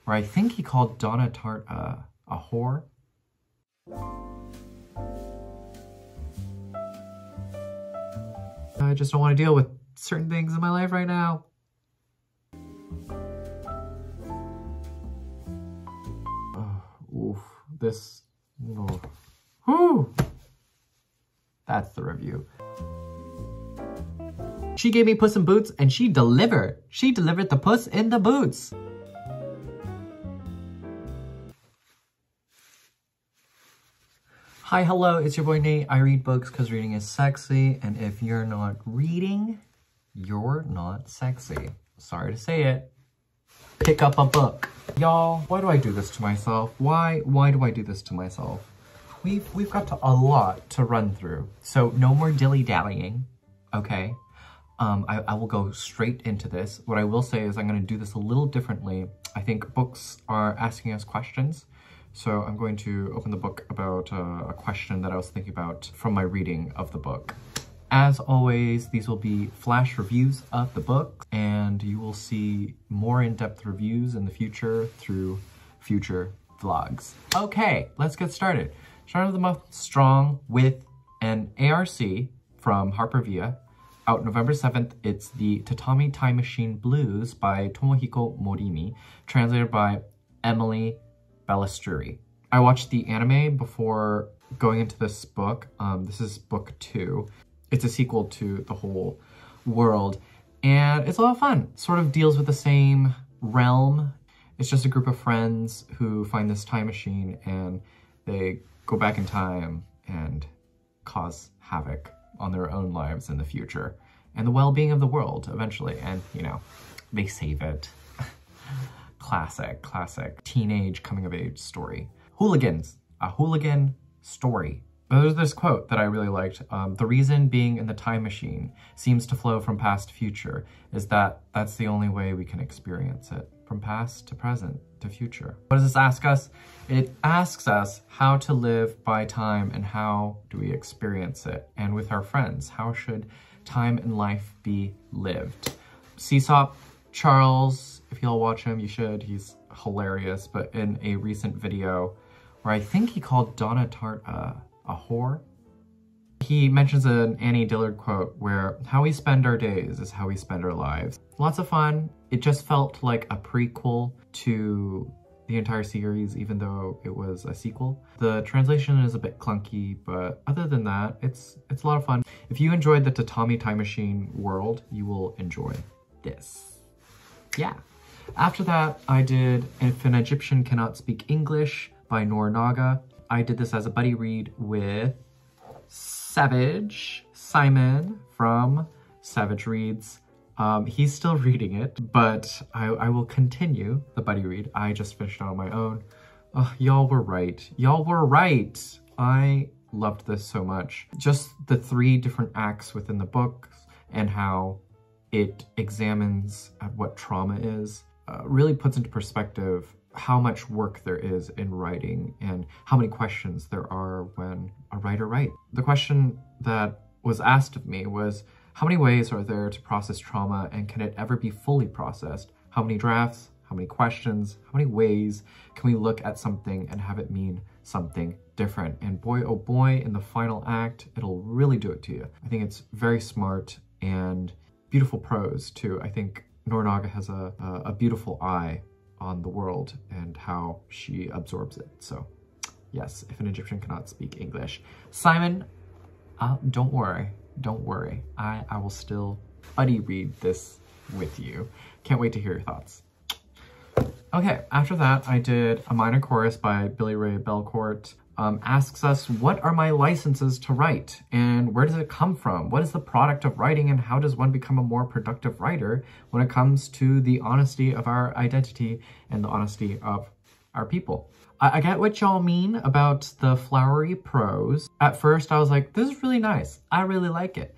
where I think he called Donna Tart a whore. I just don't want to deal with certain things in my life right now. Oof, this, oh. Whew. That's the review. She gave me Puss in Boots and she delivered. She delivered the Puss in the Boots. Hi, hello, it's your boy Nate. I read books because reading is sexy, and if you're not reading, you're not sexy. Sorry to say it. Pick up a book. Y'all, why do I do this to myself? Why do I do this to myself? We've got a lot to run through, so no more dilly-dallying, okay? I will go straight into this. What I will say is I'm going to do this a little differently. I think books are asking us questions. So I'm going to open the book about a question that I was thinking about from my reading of the book. As always, these will be flash reviews of the book, and you will see more in-depth reviews in the future through future vlogs. Okay, let's get started. Start of the month strong with an ARC from Harper Via. Out November 7th, it's the Tatami Time Machine Blues by Tomohiko Morimi, translated by Emily Balistrieri. I watched the anime before going into this book. This is book 2. It's a sequel to the whole world, and it's a lot of fun. It sort of deals with the same realm. It's just a group of friends who find this time machine and they go back in time and cause havoc on their own lives in the future and the well-being of the world eventually. And, you know, they save it. Classic teenage coming-of-age story. Hooligans, a hooligan story. There's this quote that I really liked. The reason being in the time machine seems to flow from past to future is that that's the only way we can experience it. From past to present to future. What does this ask us? It asks us how to live by time and how do we experience it. And with our friends, how should time and life be lived? Seesop Charles, if y'all watch him, you should. He's hilarious. But in a recent video where I think he called Donna Tart a whore, he mentions an Annie Dillard quote where how we spend our days is how we spend our lives. Lots of fun. It just felt like a prequel to the entire series, even though it was a sequel. The translation is a bit clunky, but other than that, it's a lot of fun. If you enjoyed the Tatami Time Machine world, you will enjoy this. Yeah. After that, I did If an Egyptian Cannot Speak English by Noor Naga. I did this as a buddy read with Savage Simon from Savage Reads. He's still reading it, but I will continue the buddy read. I just finished it on my own. Y'all were right. Y'all were right. I loved this so much. Just the 3 different acts within the book and how it examines what trauma is, really puts into perspective how much work there is in writing and how many questions there are when a writer writes. The question that was asked of me was, how many ways are there to process trauma and can it ever be fully processed? How many drafts? How many questions? How many ways can we look at something and have it mean something different? And boy, oh boy, in the final act, it'll really do it to you. I think it's very smart and beautiful prose too. I think Noor Naga has a beautiful eye on the world and how she absorbs it. So yes, If an Egyptian Cannot Speak English. Simon, don't worry. I will still buddy read this with you. Can't wait to hear your thoughts. Okay, after that, I did A Minor Chorus by Billy Ray Belcourt. Asks us, what are my licenses to write? And where does it come from? What is the product of writing and how does one become a more productive writer when it comes to the honesty of our identity and the honesty of our people? I get what y'all mean about the flowery prose. At first, I was like, this is really nice. I really like it.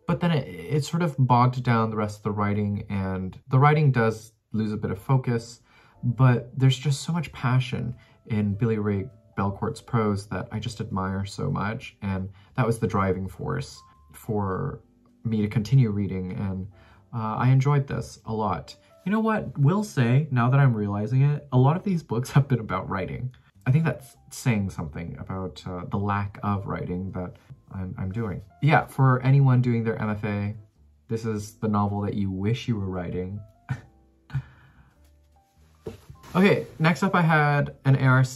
But then it sort of bogged down the rest of the writing, and the writing does lose a bit of focus, but there's just so much passion in Billy Ray Belcourt's prose that I just admire so much, and that was the driving force for me to continue reading, and I enjoyed this a lot. You know what? Will say, now that I'm realizing it, a lot of these books have been about writing. I think that's saying something about the lack of writing that I'm doing. Yeah, for anyone doing their MFA, this is the novel that you wish you were writing. Okay, next up I had an ARC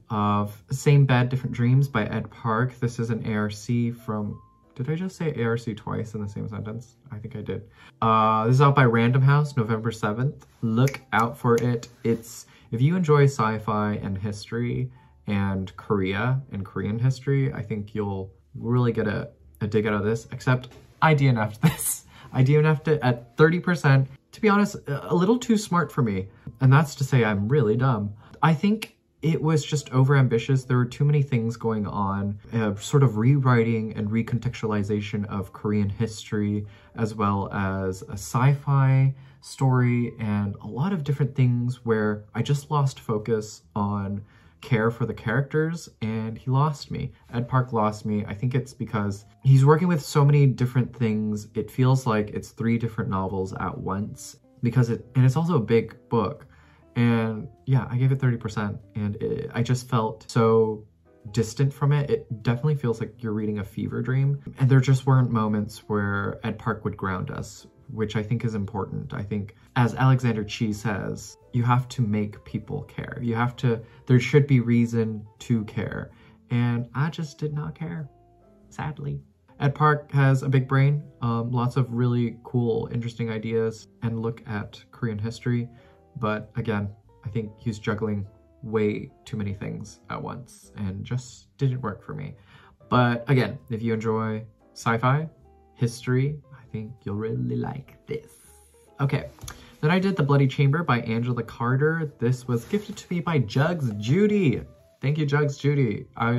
of Same Bed, Different Dreams by Ed Park. This is an ARC from, did I just say ARC twice in the same sentence? I think I did. This is out by Random House, November 7th. Look out for it. It's, if you enjoy sci-fi and history and Korea and Korean history, I think you'll really get a dig out of this, except I DNF'd this. I DNF'd it at 30%. To be honest, a little too smart for me. And that's to say I'm really dumb. I think it was just overambitious. There were too many things going on, sort of rewriting and recontextualization of Korean history, as well as a sci-fi story and a lot of different things where I just lost focus on care for the characters, and he lost me. Ed Park lost me. I think it's because he's working with so many different things. It feels like it's 3 different novels at once, because it's also a big book. And yeah, I gave it 30%, and I just felt so distant from it. It definitely feels like you're reading a fever dream, and there just weren't moments where Ed Park would ground us, which I think is important. I think, as Alexander Chee says, you have to make people care. You have to, there should be reason to care. And I just did not care, sadly. Ed Park has a big brain, lots of really cool, interesting ideas, and look at Korean history. But again, I think he's juggling way too many things at once and just didn't work for me. But again, if you enjoy sci-fi, history, I think you'll really like this. Okay, then I did The Bloody Chamber by Angela Carter. This was gifted to me by Jugs Judy. Thank you, Jugs Judy. I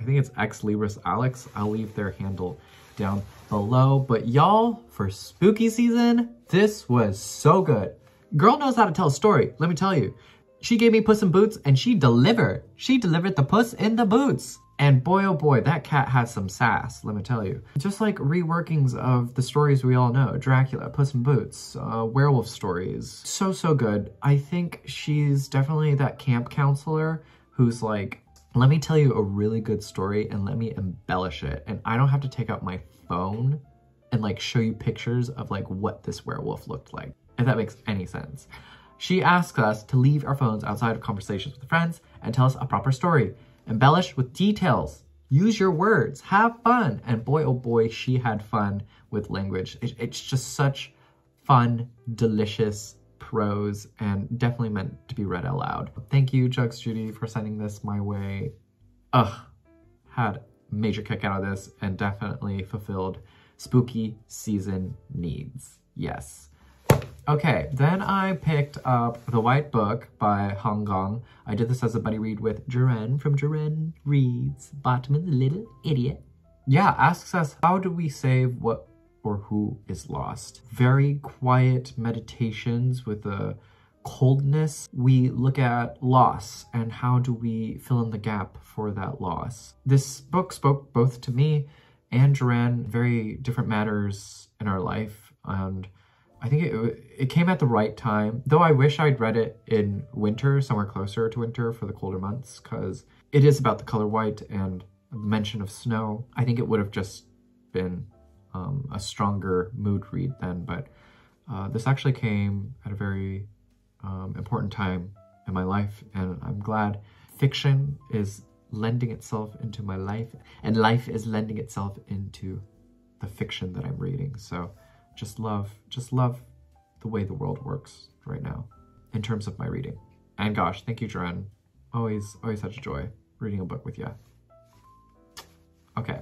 think it's Ex Libris Alex. I'll leave their handle down below. But y'all, for spooky season, this was so good. Girl knows how to tell a story, let me tell you. She gave me Puss in Boots, and she delivered. She delivered the Puss in the Boots. And boy, oh boy, that cat has some sass, let me tell you. Just like reworkings of the stories we all know. Dracula, Puss in Boots, werewolf stories. So, so good. I think she's definitely that camp counselor who's like, let me tell you a really good story and let me embellish it. And I don't have to take out my phone and like show you pictures of like what this werewolf looked like, if that makes any sense. She asks us to leave our phones outside of conversations with friends and tell us a proper story. Embellish with details. Use your words. Have fun. And boy, oh boy, she had fun with language. It's just such fun, delicious prose, and definitely meant to be read out loud. Thank you, Jugs Judy, for sending this my way. Ugh, had a major kick out of this and definitely fulfilled spooky season needs. Yes. Okay, then I picked up The White Book by Hong Gong. I did this as a buddy read with Jaren from Jaren Reads, Botman the Little Idiot. Yeah, asks us, how do we save what or who is lost? Very quiet meditations with a coldness. We look at loss and how do we fill in the gap for that loss. This book spoke both to me and Jaren, very different matters in our life, and I think it came at the right time, though I wish I'd read it in winter, somewhere closer to winter for the colder months, because it is about the color white and the mention of snow. I think it would have just been a stronger mood read then, but this actually came at a very important time in my life, and I'm glad fiction is lending itself into my life, and life is lending itself into the fiction that I'm reading. So just love the way the world works right now in terms of my reading. And gosh, thank you, Jaren. Always such a joy reading a book with you. Okay,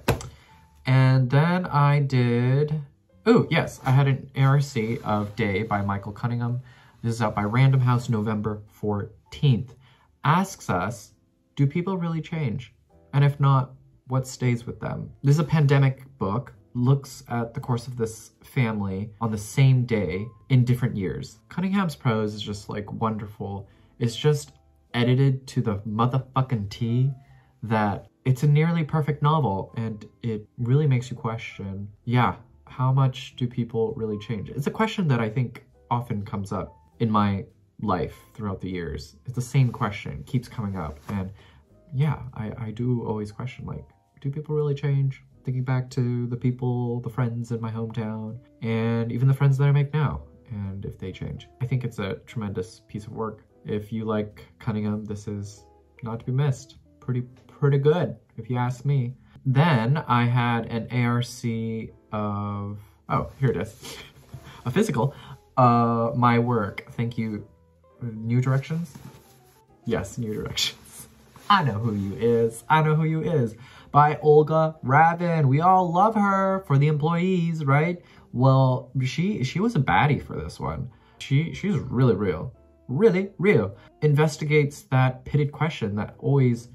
and then I did, oh yes, I had an ARC of Day by Michael Cunningham. This is out by Random House, November 14th. Asks us, do people really change? And if not, what stays with them? This is a pandemic book. Looks at the course of this family on the same day in different years. Cunningham's prose is just like wonderful. It's just edited to the motherfucking T that it's a nearly perfect novel, and it really makes you question, yeah, how much do people really change? It's a question that I think often comes up in my life throughout the years. It's the same question, keeps coming up. And yeah, I do always question, like, do people really change? Thinking back to the people, the friends in my hometown, and even the friends that I make now, and if they change. I think it's a tremendous piece of work. If you like Cunningham, this is not to be missed. Pretty good, if you ask me. Then I had an ARC of, oh, here it is. A physical. My work, thank you. New Directions? Yes, New Directions. I know who you is. I know who you is. By Olga Ravn. We all love her for the employees, right? Well, she was a baddie for this one. She's really real. Really real. Investigates that pitted question that always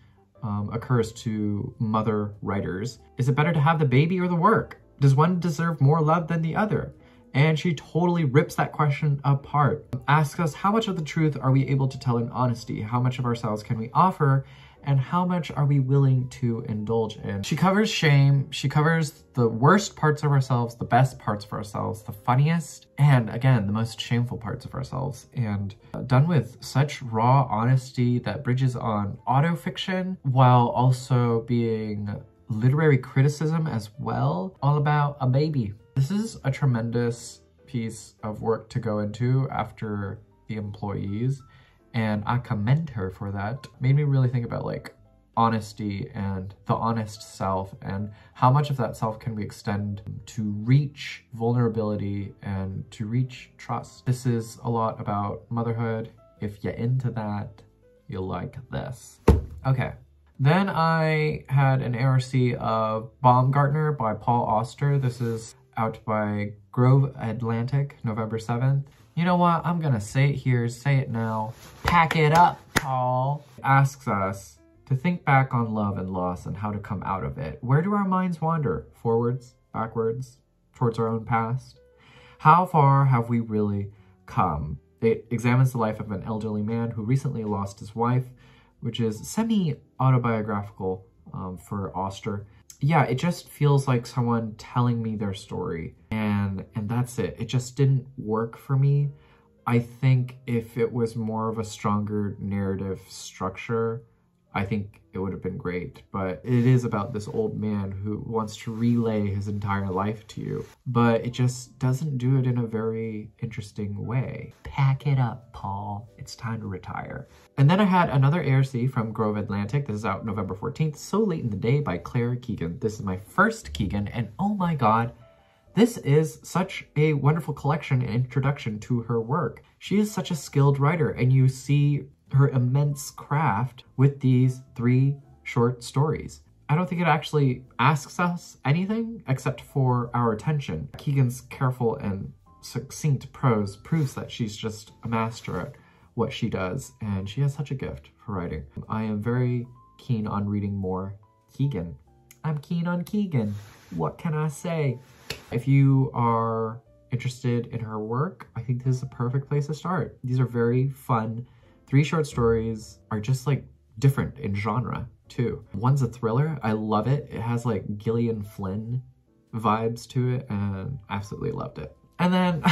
occurs to mother writers. Is it better to have the baby or the work? Does one deserve more love than the other? And she totally rips that question apart. Asks us, how much of the truth are we able to tell in honesty? How much of ourselves can we offer? And how much are we willing to indulge in? She covers shame. She covers the worst parts of ourselves, the best parts of ourselves, the funniest, and again, the most shameful parts of ourselves. And done with such raw honesty that bridges on autofiction while also being literary criticism as well. All about a baby. This is a tremendous piece of work to go into after the employees. And I commend her for that. Made me really think about like honesty and the honest self and how much of that self can we extend to reach vulnerability and to reach trust. This is a lot about motherhood. If you're into that, you'll like this. Okay. Then I had an ARC of Baumgartner by Paul Auster. This is out by Grove Atlantic, November 7th. You know what? I'm gonna say it here, say it now. Pack it up, Paul. Asks us to think back on love and loss and how to come out of it. Where do our minds wander? Forwards, backwards, towards our own past? How far have we really come? It examines the life of an elderly man who recently lost his wife, which is semi-autobiographical for Auster. Yeah, it just feels like someone telling me their story, and that's it. It just didn't work for me. I think if it was more of a stronger narrative structure, I think it would have been great. But it is about this old man who wants to relay his entire life to you, but it just doesn't do it in a very interesting way. Pack it up, Paul. It's time to retire. And then I had another ARC from Grove Atlantic. This is out November 14th, So Late in the Day by Claire Keegan. This is my first Keegan, and oh my god, this is such a wonderful collection and introduction to her work. She is such a skilled writer, and you see her immense craft with these 3 short stories. I don't think it actually asks us anything except for our attention. Keegan's careful and succinct prose proves that she's just a master at what she does, and she has such a gift for writing. I am very keen on reading more Keegan. I'm keen on Keegan. What can I say? If you are interested in her work, I think this is a perfect place to start. These are very fun. 3 short stories are just like different in genre too. One's a thriller. I love it. It has like Gillian Flynn vibes to it, and absolutely loved it. And then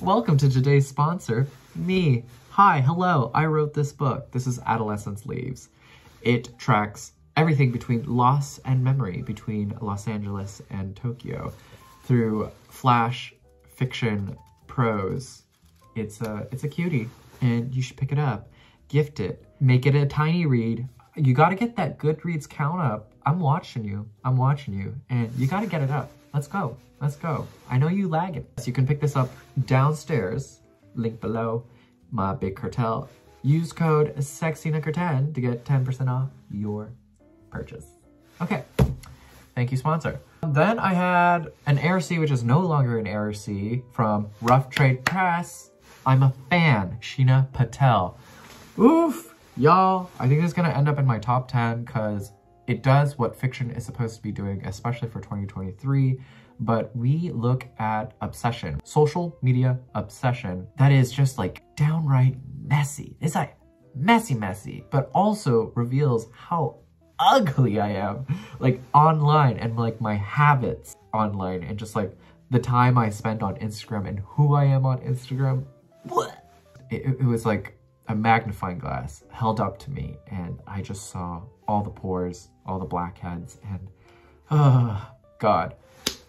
welcome to today's sponsor, me. Hi, hello, I wrote this book. This is Adolescence Leaves. It tracks everything between loss and memory, between Los Angeles and Tokyo, through flash fiction prose. It's a cutie, and you should pick it up, gift it, make it a tiny read. You gotta get that Goodreads count up. I'm watching you, and you gotta get it up. Let's go, let's go. I know you lag it. So you can pick this up downstairs, link below, my big cartel. Use code SEXYNUCKER10 to get 10% off your purchase. Okay, thank you, sponsor. Then I had an ARC, which is no longer an ARC, from Rough Trade Press. I'm a fan, Sheena Patel. Oof, y'all, I think this is gonna end up in my top 10 because it does what fiction is supposed to be doing, especially for 2023. But we look at obsession, social media obsession, that is just like downright messy. It's like messy, but also reveals how ugly I am, like online, and like my habits online, and just like the time I spend on Instagram and who I am on Instagram, it was like a magnifying glass held up to me, and I just saw all the pores, all the blackheads, and God.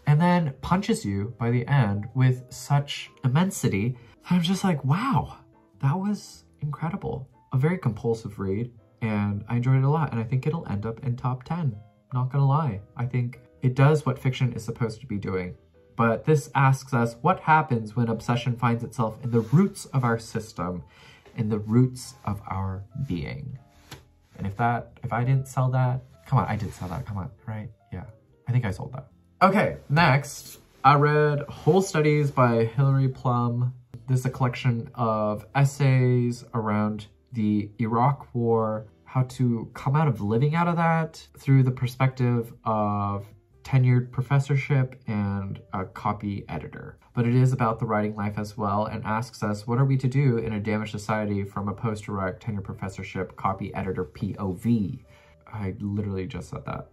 And then punches you by the end with such immensity that I'm just like, wow, that was incredible. A very compulsive read, and I enjoyed it a lot, and I think it'll end up in top 10. Not gonna lie. I think it does what fiction is supposed to be doing. But this asks us, what happens when obsession finds itself in the roots of our system, in the roots of our being? And if I didn't sell that, come on, I did sell that, come on, right? Yeah, I think I sold that. Okay, next, I read Whole Studies by Hilary Plum. This is a collection of essays around the Iraq War, how to come out of living out of that through the perspective of tenured professorship and a copy editor. But it is about the writing life as well, and asks us, what are we to do in a damaged society from a post-Iraq tenured professorship copy editor POV? I literally just said that.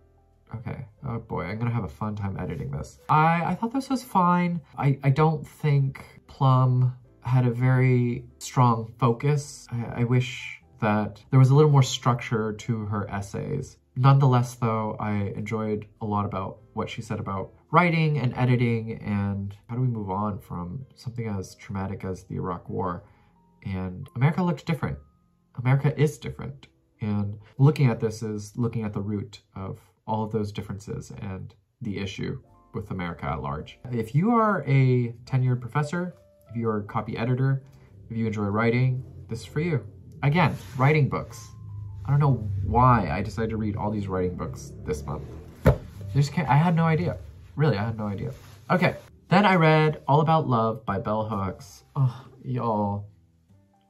Okay, oh boy, I'm gonna have a fun time editing this. I thought this was fine. I don't think Plum had a very strong focus. I wish that there was a little more structure to her essays. Nonetheless, though, I enjoyed a lot about what she said about writing and editing and how do we move on from something as traumatic as the Iraq War. And America looks different. America is different. And looking at this is looking at the root of all of those differences and the issue with America at large. If you are a tenured professor, if you are a copy editor, if you enjoy writing, this is for you. Again, writing books. I don't know why I decided to read all these writing books this month. I had no idea. Really, I had no idea. Okay, then I read All About Love by Bell Hooks. Oh, y'all.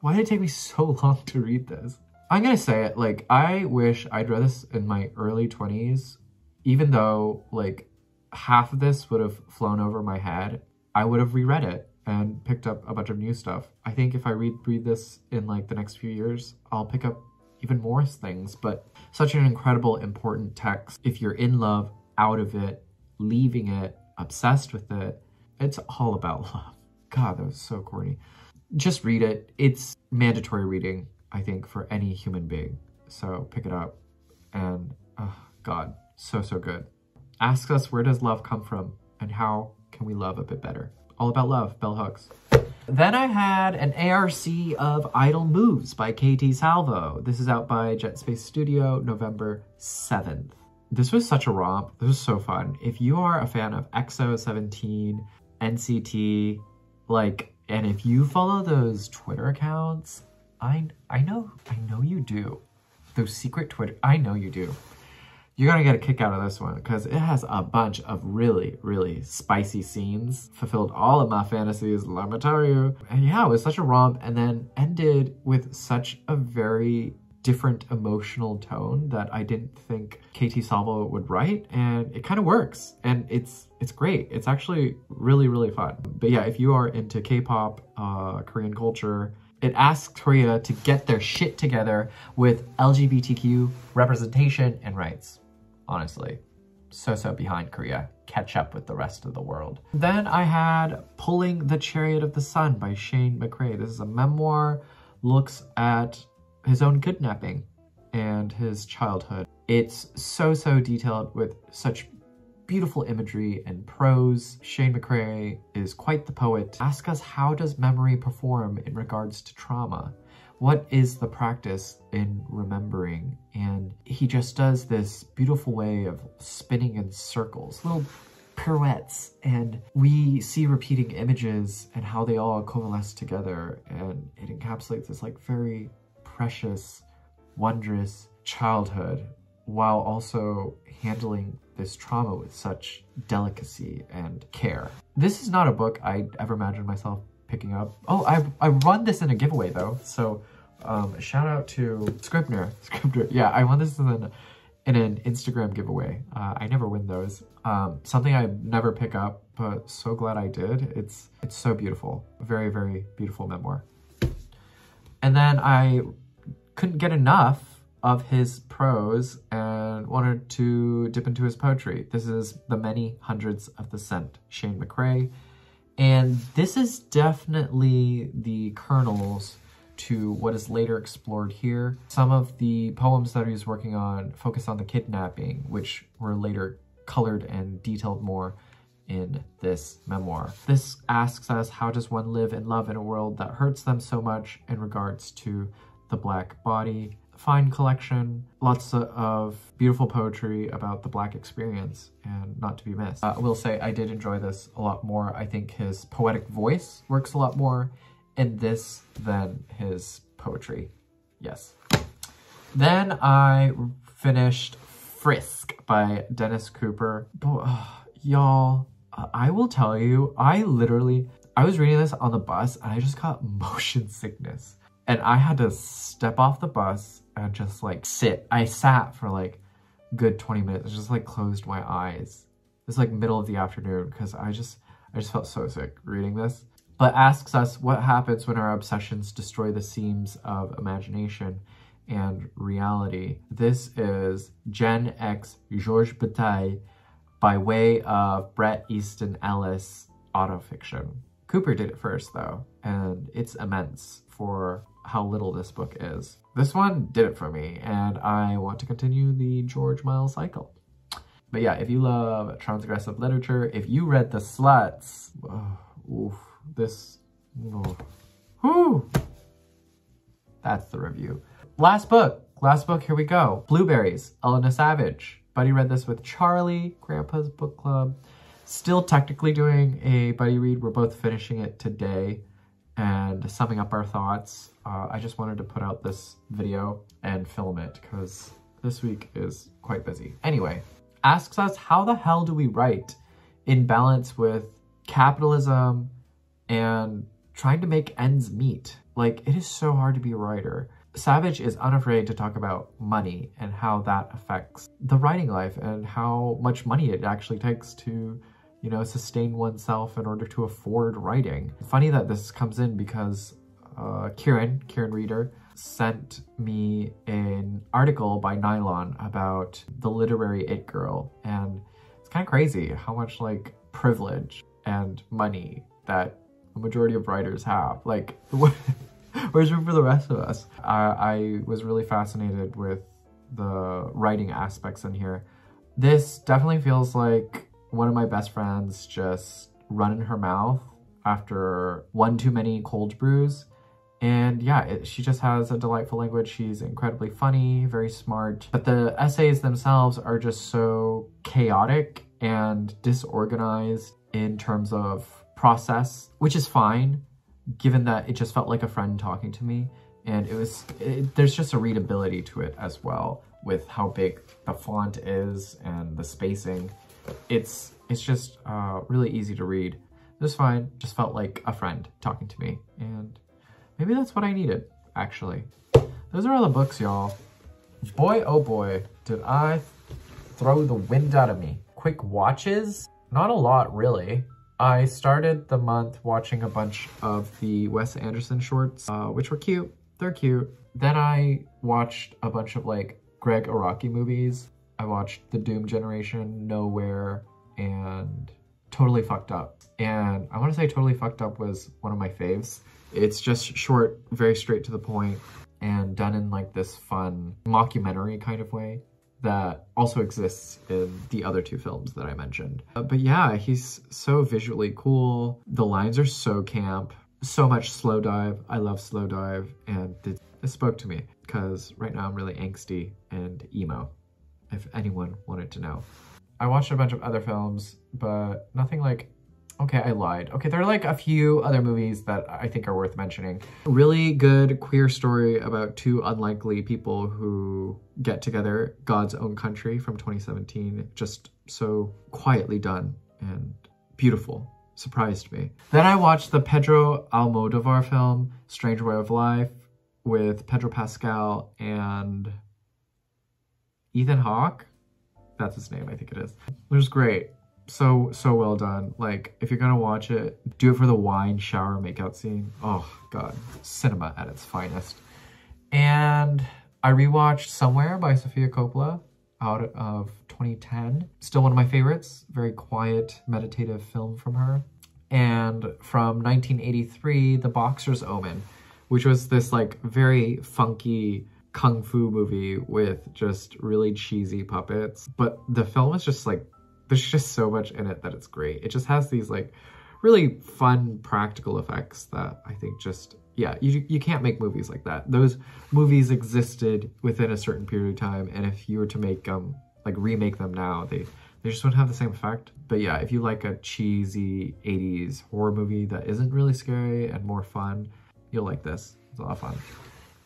Why did it take me so long to read this? I'm gonna say it, like, I wish I'd read this in my early 20s, even though, like, half of this would have flown over my head. I would have reread it and picked up a bunch of new stuff. I think if I read this in, like, the next few years, I'll pick up even more things, but such an incredible, important text. If you're in love, out of it, leaving it, obsessed with it, it's all about love. God, that was so corny. Just read it. It's mandatory reading, I think, for any human being. So pick it up and, oh God, so good. Asks us, where does love come from and how can we love a bit better? All About Love, Bell Hooks. Then I had an ARC of Idle Moves by KT Salvo. This is out by Jet Space Studio, November 7th. This was such a romp. This was so fun. If you are a fan of EXO-17, NCT, like, and if you follow those Twitter accounts, I know you do. Those secret Twitter, I know you do. You're gonna get a kick out of this one because it has a bunch of really spicy scenes. Fulfilled all of my fantasies, let me tell you. And yeah, it was such a romp, and then ended with such a very different emotional tone that I didn't think KT Salvo would write, and it kind of works, and it's great. It's actually really fun. But yeah, if you are into K-pop, Korean culture, it asks Korea to get their shit together with LGBTQ representation and rights. Honestly, so behind Korea. Catch up with the rest of the world. Then I had Pulling the Chariot of the Sun by Shane McRae. This is a memoir, looks at his own kidnapping and his childhood. It's so detailed with such beautiful imagery and prose. Shane McRae is quite the poet. Ask us, how does memory perform in regards to trauma? What is the practice in remembering? And he just does this beautiful way of spinning in circles, little pirouettes, and we see repeating images and how they all coalesce together, and it encapsulates this like very precious, wondrous childhood while also handling this trauma with such delicacy and care. This is not a book I ever imagined myself picking up. Oh, I won this in a giveaway though, so shout out to Scribner. Yeah, I won this in an Instagram giveaway. I never win those. Something I never pick up, but so glad I did. It's so beautiful. Very beautiful memoir. And then I couldn't get enough of his prose and wanted to dip into his poetry. This is The Many Hundreds of the Scent, Shane McRae. And this is definitely the kernels to what is later explored here. Some of the poems that he's working on focus on the kidnapping, which were later colored and detailed more in this memoir. This asks us, how does one live and love in a world that hurts them so much in regards to the Black body? Fine collection, lots of beautiful poetry about the Black experience, and not to be missed. I will say I did enjoy this a lot more. I think his poetic voice works a lot more in this than his poetry. Yes. Then I finished Frisk by Dennis Cooper. Y'all, I will tell you, I was reading this on the bus and I just got motion sickness. And I had to step off the bus and just like sit. I sat for like a good 20 minutes, just like closed my eyes. It's like middle of the afternoon because I just felt so sick reading this. But asks us what happens when our obsessions destroy the seams of imagination and reality. This is Gen X Georges Bataille by way of Bret Easton Ellis autofiction. Cooper did it first though, and it's immense for how little this book is. This one did it for me, and I want to continue the George Miles cycle. But yeah, if you love transgressive literature, if you read The Sluts, that's the review. Last book, here we go. Blueberries, Elena Savage. Buddy read this with Charlie, Grandpa's book club. Still technically doing a buddy read. We're both finishing it today and summing up our thoughts. I just wanted to put out this video and film it because this week is quite busy. Anyway, asks us, how the hell do we write in balance with capitalism and trying to make ends meet? Like, it is so hard to be a writer. Savage is unafraid to talk about money and how that affects the writing life and how much money it actually takes to, you know, sustain oneself in order to afford writing. Funny that this comes in because Kieran Reader sent me an article by Nylon about the literary it girl, and it's kind of crazy how much like privilege and money that the majority of writers have. Like, where's room for the rest of us? I was really fascinated with the writing aspects in here. This definitely feels like one of my best friends just running her mouth after one too many cold brews. And yeah, she just has a delightful language. She's incredibly funny, very smart. But the essays themselves are just so chaotic and disorganized in terms of process, which is fine, given that it just felt like a friend talking to me. And there's just a readability to it as well, with how big the font is and the spacing. It's just really easy to read. It was fine, just felt like a friend talking to me. And maybe that's what I needed, actually. Those are all the books, y'all. Boy, oh boy, did I throw the wind out of me. Quick watches? Not a lot, really. I started the month watching a bunch of the Wes Anderson shorts, which were cute. They're cute. Then I watched a bunch of like Greg Araki movies. I watched The Doom Generation, Nowhere, and Totally Fucked Up. And I want to say Totally Fucked Up was one of my faves. It's just short, very straight to the point, and done in like this fun mockumentary kind of way that also exists in the other two films that I mentioned. But yeah, he's so visually cool. The lines are so camp. So much slow dive. I love slow dive, and it spoke to me because right now I'm really angsty and emo, if anyone wanted to know. I watched a bunch of other films, but nothing like, okay, I lied. Okay, there are like a few other movies that I think are worth mentioning. Really good queer story about two unlikely people who get together, God's Own Country from 2017. Just so quietly done and beautiful. Surprised me. Then I watched the Pedro Almodovar film, Strange Way of Life, with Pedro Pascal and Ethan Hawke. That's his name, I think it is. It was great. So well done. Like, if you're gonna watch it, do it for the wine shower makeout scene. Oh God, cinema at its finest. And I rewatched Somewhere by Sofia Coppola out of 2010. Still one of my favorites. Very quiet, meditative film from her. And from 1983, The Boxer's Omen, which was this like very funky kung fu movie with just really cheesy puppets. But the film is just like, there's just so much in it that it's great. It just has these like really fun practical effects that I think just, yeah, you can't make movies like that. Those movies existed within a certain period of time, and if you were to make them, like remake them now, they just wouldn't have the same effect. But yeah, if you like a cheesy 80s horror movie that isn't really scary and more fun, you'll like this. It's a lot of fun.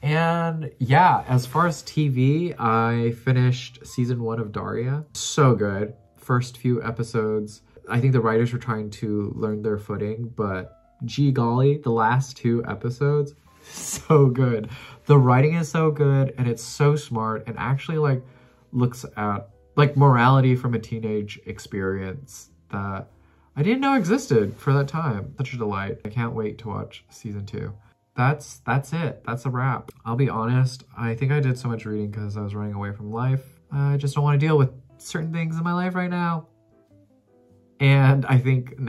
And yeah, as far as TV, I finished season 1 of Daria. So good. First few episodes, I think the writers were trying to learn their footing, but gee golly, the last 2 episodes, so good. The writing is so good, and it's so smart, and actually like looks at like morality from a teenage experience that I didn't know existed for that time. Such a delight. I can't wait to watch season 2. That's it. That's a wrap. I'll be honest, I think I did so much reading because I was running away from life. I just don't want to deal with certain things in my life right now. And I think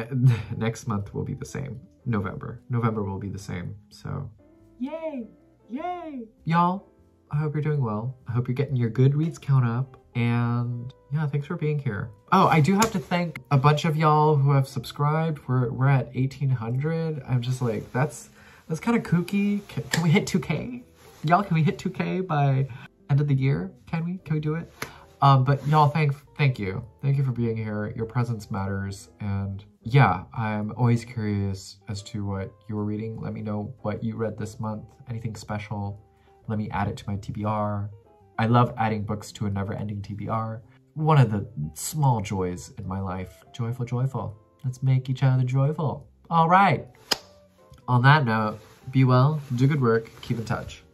next month will be the same. November will be the same. So yay, yay. Y'all, I hope you're doing well. I hope you're getting your Goodreads count up. And yeah, thanks for being here. Oh, I do have to thank a bunch of y'all who have subscribed. We're at 1,800. I'm just like, that's kind of kooky. Can we hit 2K? Y'all, can we hit 2K by end of the year? Can we do it? But y'all, thank you. Thank you for being here. Your presence matters. And yeah, I'm always curious as to what you're reading. Let me know what you read this month. Anything special. Let me add it to my TBR. I love adding books to a never-ending TBR. One of the small joys in my life. Joyful, joyful. Let's make each other joyful. All right. On that note, be well, do good work, keep in touch.